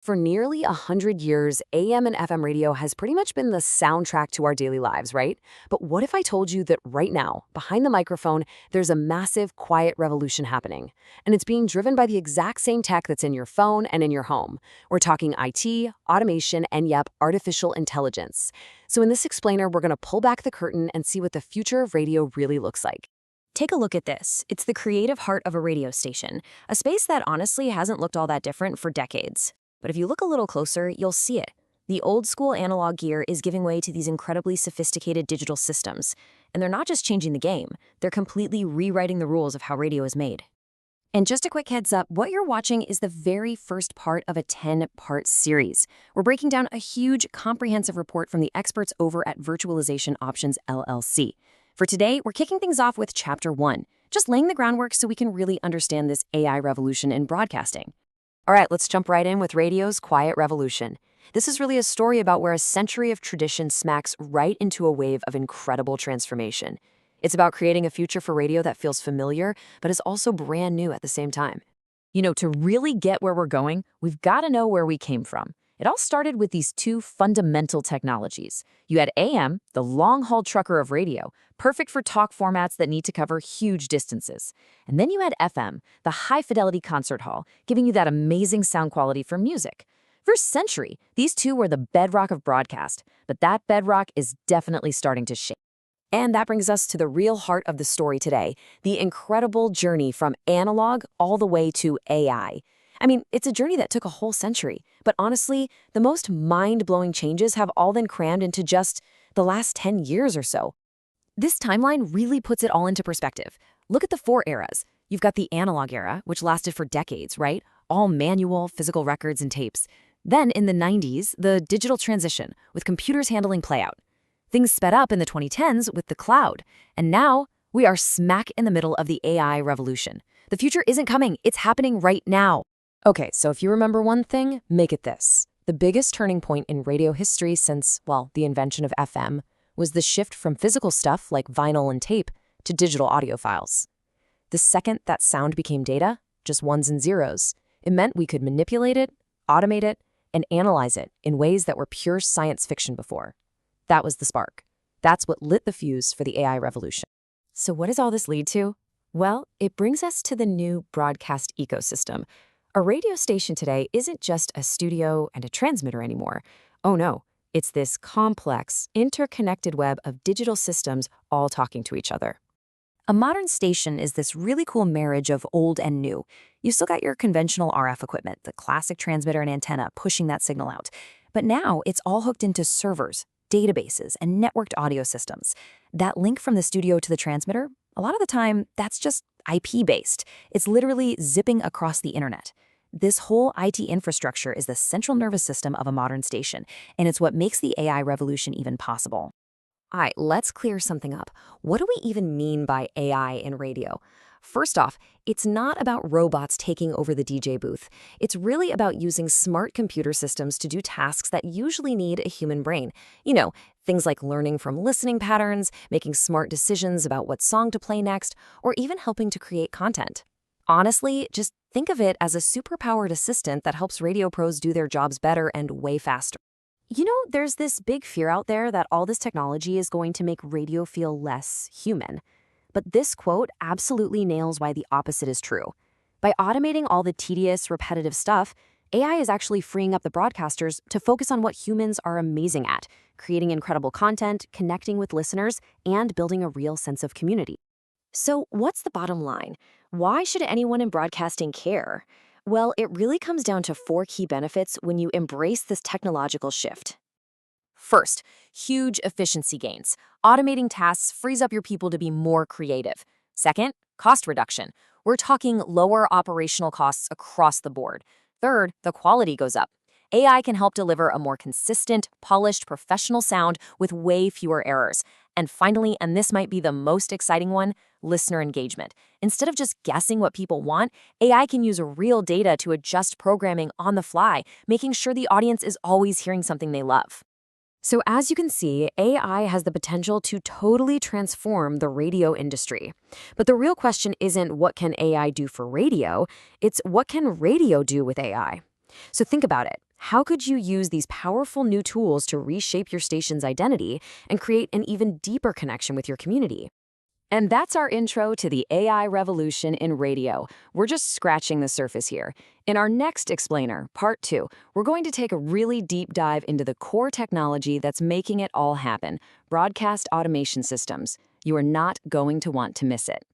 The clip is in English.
For nearly 100 years, AM and FM radio has pretty much been the soundtrack to our daily lives, right? But what if I told you that right now, behind the microphone, there's a massive, quiet revolution happening? And it's being driven by the exact same tech that's in your phone and in your home. We're talking IT, automation, and yep, artificial intelligence. So in this explainer, we're going to pull back the curtain and see what the future of radio really looks like. Take a look at this. It's the creative heart of a radio station, a space that honestly hasn't looked all that different for decades. But if you look a little closer, you'll see it. The old-school analog gear is giving way to these incredibly sophisticated digital systems. And they're not just changing the game, they're completely rewriting the rules of how radio is made. And just a quick heads up, what you're watching is the very first part of a 10-part series. We're breaking down a huge, comprehensive report from the experts over at Virtualization Options LLC. For today, we're kicking things off with Chapter 1, just laying the groundwork so we can really understand this AI revolution in broadcasting. All right, let's jump right in with radio's quiet revolution. This is really a story about where a century of tradition smacks right into a wave of incredible transformation. It's about creating a future for radio that feels familiar, but is also brand new at the same time. To really get where we're going, we've got to know where we came from. It all started with these two fundamental technologies. You had AM, the long-haul trucker of radio, perfect for talk formats that need to cover huge distances. And then you had FM, the high-fidelity concert hall, giving you that amazing sound quality for music. For a century, these two were the bedrock of broadcast, but that bedrock is definitely starting to shake. And that brings us to the real heart of the story today, the incredible journey from analog all the way to AI. I mean, it's a journey that took a whole century, but honestly, the most mind-blowing changes have all been crammed into just the last 10 years or so. This timeline really puts it all into perspective. Look at the 4 eras. You've got the analog era, which lasted for decades, right? All manual, physical records and tapes. Then in the 90s, the digital transition, with computers handling playout. Things sped up in the 2010s with the cloud. And now, we are smack in the middle of the AI revolution. The future isn't coming, it's happening right now. Okay, so if you remember one thing, make it this. The biggest turning point in radio history since, well, the invention of FM was the shift from physical stuff like vinyl and tape to digital audio files. The second that sound became data, just ones and zeros, it meant we could manipulate it, automate it, and analyze it in ways that were pure science fiction before. That was the spark. That's what lit the fuse for the AI revolution. So what does all this lead to? Well, it brings us to the new broadcast ecosystem. A radio station today isn't just a studio and a transmitter anymore. Oh no, it's this complex, interconnected web of digital systems all talking to each other. A modern station is this really cool marriage of old and new. You still got your conventional RF equipment, the classic transmitter and antenna pushing that signal out. But now it's all hooked into servers, databases, and networked audio systems. That link from the studio to the transmitter, a lot of the time, that's just IP-based. It's literally zipping across the internet. This whole IT infrastructure is the central nervous system of a modern station, and it's what makes the AI revolution even possible. All right, let's clear something up. What do we even mean by AI in radio? First off, it's not about robots taking over the DJ booth. It's really about using smart computer systems to do tasks that usually need a human brain. Things like learning from listening patterns, making smart decisions about what song to play next, or even helping to create content. Honestly, just think of it as a superpowered assistant that helps radio pros do their jobs better and way faster. There's this big fear out there that all this technology is going to make radio feel less human. But this quote absolutely nails why the opposite is true. By automating all the tedious, repetitive stuff, AI is actually freeing up the broadcasters to focus on what humans are amazing at, creating incredible content, connecting with listeners, and building a real sense of community. So what's the bottom line? Why should anyone in broadcasting care? Well, it really comes down to 4 key benefits when you embrace this technological shift. First, huge efficiency gains. Automating tasks frees up your people to be more creative. Second, cost reduction. We're talking lower operational costs across the board. Third, the quality goes up. AI can help deliver a more consistent, polished, professional sound with way fewer errors. And finally, and this might be the most exciting one, listener engagement. Instead of just guessing what people want, AI can use real data to adjust programming on the fly, making sure the audience is always hearing something they love. So as you can see, AI has the potential to totally transform the radio industry. But the real question isn't what can AI do for radio, it's what can radio do with AI? So think about it. How could you use these powerful new tools to reshape your station's identity and create an even deeper connection with your community? And that's our intro to the AI revolution in radio. We're just scratching the surface here. In our next explainer, part 2, we're going to take a really deep dive into the core technology that's making it all happen: broadcast automation systems. You are not going to want to miss it.